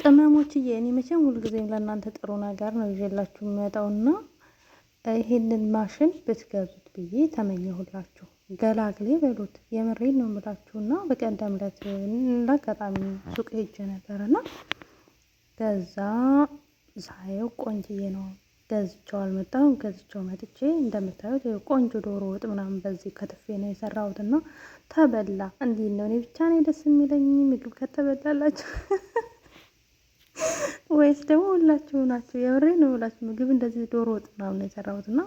ቅመሞችዬ እኔ መቼም ሁልጊዜም ለእናንተ ጥሩ ነገር ነው ይዤላችሁ የምመጣውና ይሄንን ማሽን ብትገዙት ብዬ ተመኘሁላችሁ። ገላግሌ በሉት የምሬን ነው የምላችሁና በቀደም ዕለት ለአጋጣሚ ሱቅ ሄጄ ነበርና ከዛ ሳየው ቆንጅዬ ነው ገዝቼው አልመጣሁም። ገዝቼው መጥቼ እንደምታዩት ቆንጆ ዶሮ ወጥ ምናምን በዚህ ከትፌ ነው የሰራሁትና ተበላ። እንዴት ነው እኔ ብቻ ነኝ ደስ የሚለኝ ምግብ ከተበላላችሁ? ወይስ ደግሞ ሁላችሁ ናችሁ? የምሬን ነው የምላችሁ። ምግብ እንደዚህ ዶሮ ወጥ ምናምን ነው የሰራሁት እና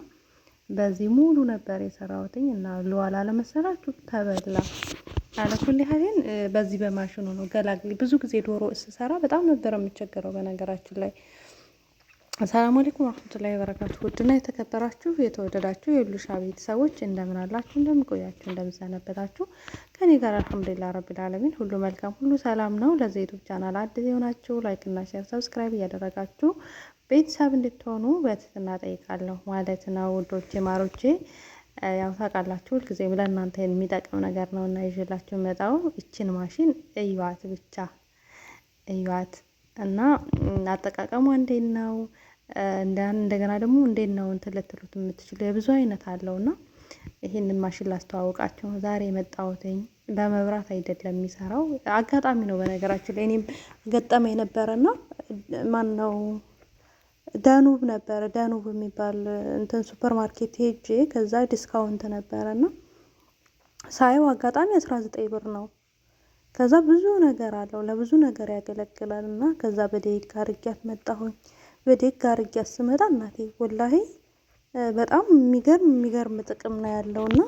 በዚህ ሙሉ ነበር የሰራሁትኝ እና ለዋላ ለመሰራችሁ ተበላ። አለኩል ያህልን በዚህ በማሽኑ ነው ገላግሌ። ብዙ ጊዜ ዶሮ ስሰራ በጣም ነበር የምቸገረው በነገራችን ላይ። ሰላም አለይኩም ወራህመቱላሂ ወበረካቱ። ውድና የተከበራችሁ የተወደዳችሁ የሉሻ ቤተሰቦች እንደምን አላችሁ? እንደምን ቆያችሁ? እንደምን ሰነበታችሁ? ከኔ ጋር አልሐምዱሊላህ ረቢል ዓለሚን ሁሉ መልካም ሁሉ ሰላም ነው። ለዚህ ዩቲዩብ ቻናል አዲስ የሆናችሁ ላይክ እና ሼር ሰብስክራይብ እያደረጋችሁ ቤተሰብ እንድትሆኑ በትህትና ጠይቃለሁ ማለት ነው። ውዶቼ ማሮቼ፣ ያው ታውቃላችሁ ሁልጊዜም ለእናንተ የሚጠቅም ነገር ነው እና ይዤላችሁ መጣው እችን ማሽን እዩዋት ብቻ እዩዋት እና አጠቃቀሙ እንዴት ነው? እንደገና ደግሞ እንዴት ነው እንትን ልትሉት የምትችሉ የብዙ አይነት አለውና ይሄንን ማሽን ላስተዋወቃችሁ ነው ዛሬ የመጣሁትኝ። በመብራት አይደለም የሚሰራው፣ አጋጣሚ ነው በነገራችን ላይ። እኔም ገጠመኝ ነበረና ማን ነው ዳኑብ ነበረ፣ ዳኑብ የሚባል እንትን ሱፐር ማርኬት ሄጄ ከዛ ዲስካውንት ነበረና ሳየው አጋጣሚ 19 ብር ነው። ከዛ ብዙ ነገር አለው፣ ለብዙ ነገር ያገለግላል እና ከዛ በደቂቃ አርጊያት መጣሁኝ። በደቂቃ አርጊያት ስመጣ እናቴ ወላሂ በጣም የሚገርም ጥቅም ነው ያለውና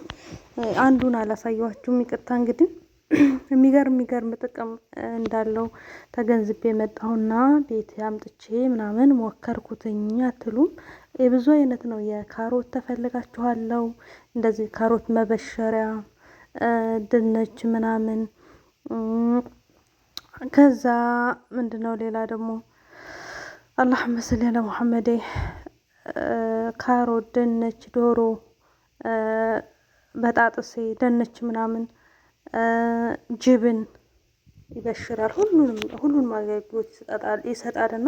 አንዱን አላሳየኋችሁም፣ ይቅርታ። እንግዲህ የሚገርም ጥቅም እንዳለው ተገንዝቤ መጣሁና ቤት አምጥቼ ምናምን ሞከርኩትኝ። አትሉም? የብዙ አይነት ነው። የካሮት ተፈልጋችኋለሁ፣ እንደዚህ ካሮት መበሸሪያ፣ ድንች ምናምን። ከዛ ምንድነው ሌላ ደግሞ አላሁመ ሰሊ ዐላ ሙሐመድ፣ ካሮት፣ ድንች፣ ዶሮ፣ በጣጥሴ፣ ድንች ምናምን፣ ጅብን ይበሽራል። ሁሉንም አገልግሎት ይሰጣልና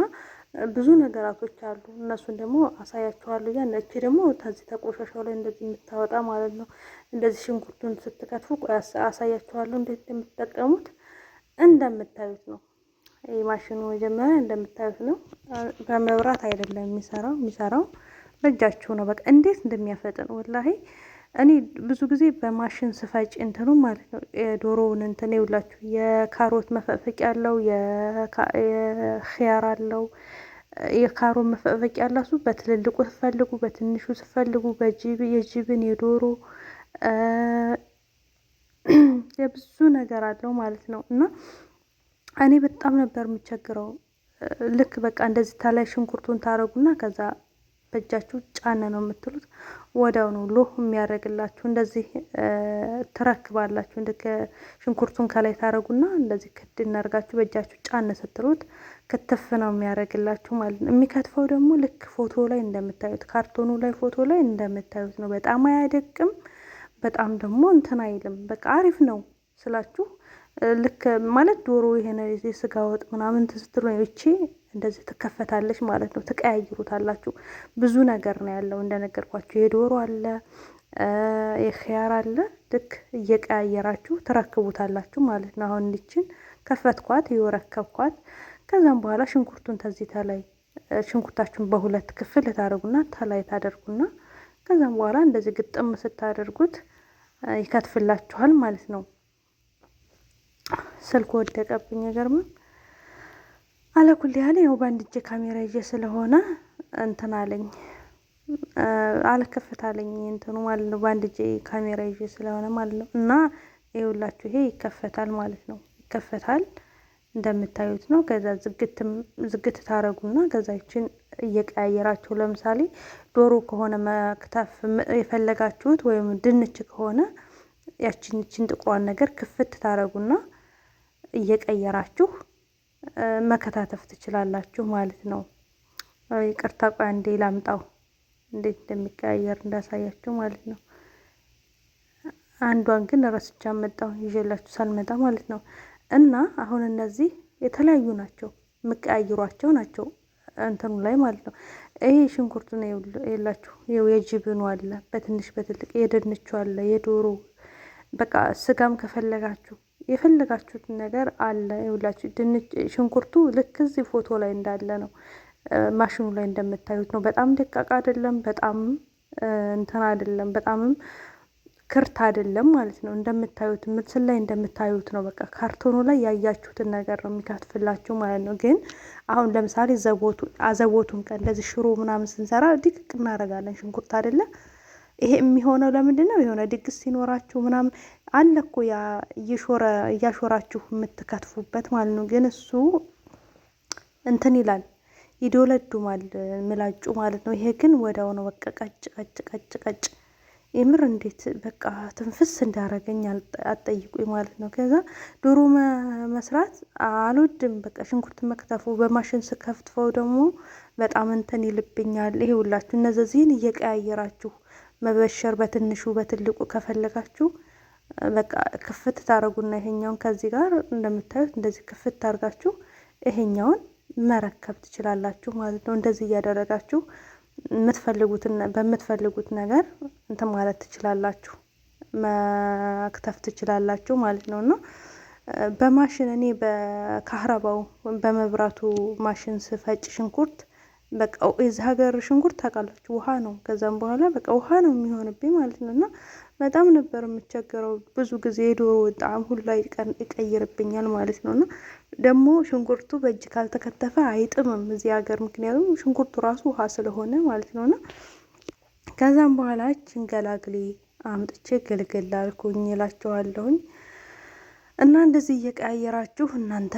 ብዙ ነገራቶች አሉ። እነሱን ደግሞ አሳያችኋለሁ። ያነቺ ደግሞ ከዚህ ተቆሻሻው ላይ እንደዚህ የምታወጣ ማለት ነው። እንደዚህ ሽንኩርቱን ስትከትፉ አሳያችኋለሁ እንዴት እንደምትጠቀሙት። እንደምታዩት ነው ይሄ ማሽኑ መጀመሪያ እንደምታዩት ነው። በመብራት አይደለም የሚሰራው በእጃችሁ ነው። በቃ እንዴት እንደሚያፈጥን ወላሂ። እኔ ብዙ ጊዜ በማሽን ስፈጭ እንትኑ ማለት ነው የዶሮውን እንትን ይውላችሁ የካሮት መፈቅፈቂያ አለው፣ የኺያር አለው። የካሮት መፈቅፈቂያ አላሱ በትልልቁ ስፈልጉ፣ በትንሹ ስፈልጉ፣ የጅብን፣ የዶሮ የብዙ ነገር አለው ማለት ነው። እና እኔ በጣም ነበር የምቸግረው። ልክ በቃ እንደዚህ ታላይ ሽንኩርቱን ታረጉና ከዛ በእጃችሁ ጫነ ነው የምትሉት፣ ወዲያው ነው ሎህ የሚያደርግላችሁ። እንደዚህ ትረክባላችሁ። እንደ ሽንኩርቱን ከላይ ታረጉና እንደዚህ ክድ እናርጋችሁ በእጃችሁ ጫነ ስትሉት ክትፍ ነው የሚያደርግላችሁ ማለት ነው። የሚከትፈው ደግሞ ልክ ፎቶ ላይ እንደምታዩት፣ ካርቶኑ ላይ ፎቶ ላይ እንደምታዩት ነው። በጣም አያደቅም፣ በጣም ደግሞ እንትን አይልም። በቃ አሪፍ ነው ስላችሁ ልክ ማለት ዶሮ ይሄን ስጋ ወጥ ምናምን ትስትሉ ነው እቺ እንደዚህ ትከፈታለች ማለት ነው። ትቀያይሩታላችሁ። ብዙ ነገር ነው ያለው እንደነገርኳችሁ። የዶሮ አለ፣ የኺያር አለ። ልክ እየቀያየራችሁ ትረክቡታላችሁ ማለት ነው። አሁን እንዲችን ከፈትኳት ይወረከብኳት። ከዛም በኋላ ሽንኩርቱን ተዚህ ተላይ ሽንኩርታችሁን በሁለት ክፍል ታደርጉና ተላይ ታደርጉና ከዛም በኋላ እንደዚህ ግጥም ስታደርጉት ይከትፍላችኋል ማለት ነው። ስልኩ ወደቀብኝ ገርማ አለኩል ያለ ያው ባንድ እጄ ካሜራ ይዤ ስለሆነ እንትን አለኝ አልከፈታለኝ እንትኑ ማለት ነው። ባንድ እጄ ካሜራ ይዤ ስለሆነ ማለት ነው። እና ይኸውላችሁ ይሄ ይከፈታል ማለት ነው። ይከፈታል እንደምታዩት ነው። ከዛ ዝግት ታረጉና ከዛችን እየቀያየራችሁ ለምሳሌ ዶሮ ከሆነ መክተፍ የፈለጋችሁት ወይም ድንች ከሆነ ያቺን ጥቁሯን ነገር ክፍት ታረጉና እየቀየራችሁ መከታተፍ ትችላላችሁ ማለት ነው። ይቅርታ ቆይ አንዴ ላምጣው እንዴት እንደሚቀያየር እንዳሳያችሁ ማለት ነው። አንዷን ግን ረስቻ መጣሁ ይዤላችሁ ሳልመጣ ማለት ነው። እና አሁን እነዚህ የተለያዩ ናቸው። የምቀያይሯቸው ናቸው እንትኑ ላይ ማለት ነው። ይሄ ሽንኩርቱ ነው የላችሁ የጅብኑ አለ በትንሽ በትልቅ የድንቹ አለ የዶሮ በቃ ስጋም ከፈለጋችሁ የፈለጋችሁትን ነገር አለ። ይኸውላችሁ ድንች ሽንኩርቱ ልክ እዚህ ፎቶ ላይ እንዳለ ነው። ማሽኑ ላይ እንደምታዩት ነው። በጣም ደቃቅ አይደለም፣ በጣም እንትን አይደለም፣ በጣምም ክርት አይደለም ማለት ነው። እንደምታዩት ምስል ላይ እንደምታዩት ነው። በቃ ካርቶኑ ላይ ያያችሁትን ነገር ነው የሚካትፍላችሁ ማለት ነው። ግን አሁን ለምሳሌ አዘቦቱን ቀን እንደዚህ ሽሮ ምናምን ስንሰራ ድቅቅ እናደርጋለን ሽንኩርት አይደለ? ይሄ የሚሆነው ለምንድን ነው? የሆነ ድግስ ሲኖራችሁ ምናምን አለ እኮ ያ እያሾራችሁ የምትከትፉበት ማለት ነው። ግን እሱ እንትን ይላል ይዶለዱማል ምላጩ ማለት ነው። ይሄ ግን ወዲያው ነው በቃ ቀጭ ቀጭ ቀጭ ቀጭ የምር እንዴት በቃ ትንፍስ እንዳረገኝ አትጠይቁኝ ማለት ነው። ከዛ ዶሮ መስራት አልወድም። በቃ ሽንኩርት መክተፉ በማሽን ስከፍትፈው ደግሞ በጣም እንትን ይልብኛል። ይሄ ሁላችሁ እነዚህን እየቀያየራችሁ መበሸር በትንሹ በትልቁ ከፈለጋችሁ በቃ ክፍት ታረጉና ይሄኛውን ከዚህ ጋር እንደምታዩት እንደዚህ ክፍት ታርጋችሁ ይሄኛውን መረከብ ትችላላችሁ ማለት ነው። እንደዚህ እያደረጋችሁ በምትፈልጉት ነገር እንትን ማለት ትችላላችሁ፣ መክተፍ ትችላላችሁ ማለት ነው። እና በማሽን እኔ በካህረባው በመብራቱ ማሽን ስፈጭ ሽንኩርት በቃ የዚህ ሀገር ሽንኩርት ታውቃላችሁ ውሃ ነው። ከዛም በኋላ በቃ ውሃ ነው የሚሆንብኝ ማለት ነው። እና በጣም ነበር የምቸገረው። ብዙ ጊዜ የዶሮ ጣዕም ሁሉ ይቀይርብኛል ማለት ነው። እና ደግሞ ሽንኩርቱ በእጅ ካልተከተፈ አይጥምም እዚህ ሀገር፣ ምክንያቱም ሽንኩርቱ ራሱ ውሃ ስለሆነ ማለት ነው። እና ከዛም በኋላ ችንገላግሌ አምጥቼ ግልግል አልኩኝ እላቸዋለሁኝ። እና እንደዚህ እየቀያየራችሁ እናንተ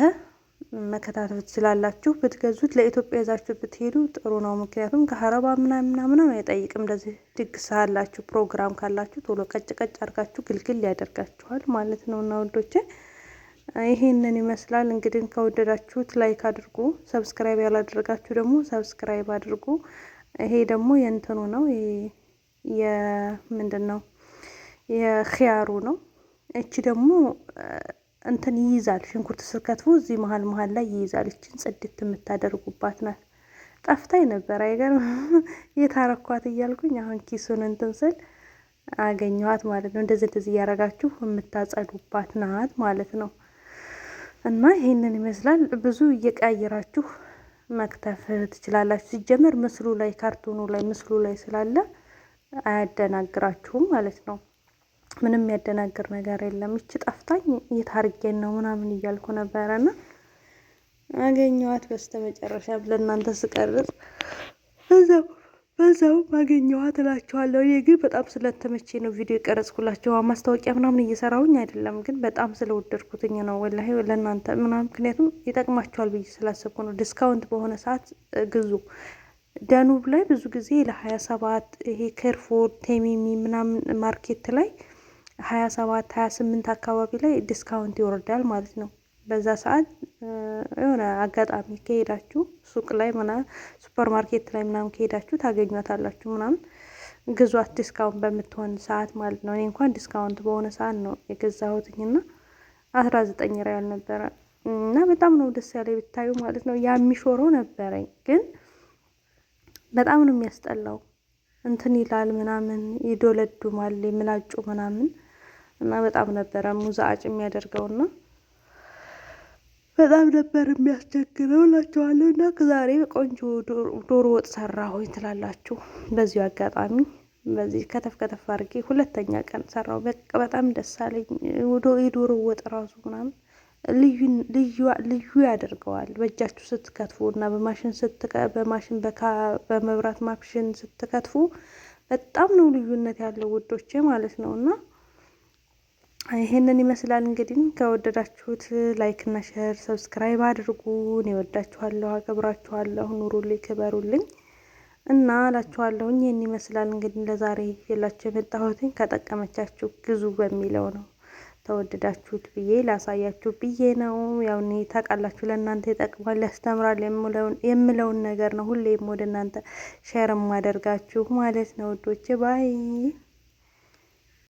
መከታተል ትችላላችሁ። ብትገዙት ለኢትዮጵያ ይዛችሁ ብትሄዱ ጥሩ ነው። ምክንያቱም ከሀረባ ምናምን አይጠይቅም። እንደዚህ ድግስ አላችሁ ፕሮግራም ካላችሁ ቶሎ ቀጭ ቀጭ አድርጋችሁ ግልግል ያደርጋችኋል ማለት ነው። እና ወዶቼ ይሄንን ይመስላል እንግዲህ። ከወደዳችሁት ላይክ አድርጉ። ሰብስክራይብ ያላደረጋችሁ ደግሞ ሰብስክራይብ አድርጉ። ይሄ ደግሞ የእንትኑ ነው የምንድን ነው የኺያሩ ነው። እቺ ደግሞ እንትን ይይዛል። ሽንኩርት ስከትፉ እዚህ መሀል ላይ ይይዛል። እችን ጽድት የምታደርጉባት ናት። ጠፍታኝ ነበር አይገርም የታረኳት እያልኩኝ አሁን ኪሱን እንትን ስል አገኘኋት ማለት ነው። እንደዚህ እያረጋችሁ የምታጸዱባት ናት ማለት ነው። እና ይሄንን ይመስላል። ብዙ እየቀያየራችሁ መክተፍ ትችላላችሁ። ሲጀመር ምስሉ ላይ ካርቶኑ ላይ ምስሉ ላይ ስላለ አያደናግራችሁም ማለት ነው። ምንም ያደናግር ነገር የለም። እቺ ጠፍታኝ እየታርገን ነው ምናምን እያልኩ ነበረና አገኘኋት በስተመጨረሻ ለእናንተ ስቀርጽ በዛው አገኘኋት እላችኋለሁ። እኔ ግን በጣም ስለተመቼ ነው ቪዲዮ የቀረጽኩላችሁ። ማስታወቂያ ምናምን እየሰራሁኝ አይደለም፣ ግን በጣም ስለወደድኩትኝ ነው ወላሂ ለእናንተ ምናምን። ምክንያቱም ይጠቅማችኋል ብዬ ስላሰብኩ ነው። ዲስካውንት በሆነ ሰዓት ግዙ። ደኑብ ላይ ብዙ ጊዜ ለ27 ይሄ ከርፎር ቴሚሚ ምናምን ማርኬት ላይ 27 28 አካባቢ ላይ ዲስካውንት ይወርዳል ማለት ነው። በዛ ሰዓት የሆነ አጋጣሚ ከሄዳችሁ ሱቅ ላይ ምናምን ሱፐር ማርኬት ላይ ምናምን ከሄዳችሁ ታገኟታላችሁ ምናምን ግዟት፣ ዲስካውንት በምትሆን ሰዓት ማለት ነው። እኔ እንኳን ዲስካውንት በሆነ ሰዓት ነው የገዛሁትኝና 19 ሪያል ነበረ እና በጣም ነው ደስ ያለኝ ብታዩ ማለት ነው። ያ የሚሾረው ነበረኝ ግን በጣም ነው የሚያስጠላው። እንትን ይላል ምናምን ይዶለዱማል የምላጩ ምናምን እና በጣም ነበረ ሙዛጭ የሚያደርገውና በጣም ነበር የሚያስቸግረው እላችኋለሁ። እና ዛሬ ቆንጆ ዶሮ ወጥ ሰራሁኝ ትላላችሁ። በዚሁ አጋጣሚ በዚህ ከተፍ አድርጌ ሁለተኛ ቀን ሰራው። በጣም ደስ አለኝ። የዶሮ ወጥ ራሱ ምናምን ልዩ ያደርገዋል። በእጃችሁ ስትከትፉ እና በመብራት ማሽን ስትከትፉ በጣም ነው ልዩነት ያለው ውዶቼ ማለት ነው። እና ይሄንን ይመስላል እንግዲህ። ከወደዳችሁት ላይክ እና ሼር ሰብስክራይብ አድርጉ። እኔ ወዳችኋለሁ፣ አከብራችኋለሁ። ኑሩልኝ፣ ክበሩልኝ እና እላችኋለሁኝ። ይሄን ይመስላል እንግዲህ ለዛሬ የላችሁ የመጣሁት። ከጠቀመቻችሁ ግዙ በሚለው ነው። ተወደዳችሁት ብዬ ላሳያችሁ ብዬ ነው። ያው እኔ ታውቃላችሁ ለእናንተ ይጠቅማል ያስተምራል የምለውን ነገር ነው ሁሌም ወደ እናንተ ሼር ማደርጋችሁ ማለት ነው ውዶቼ። ባይ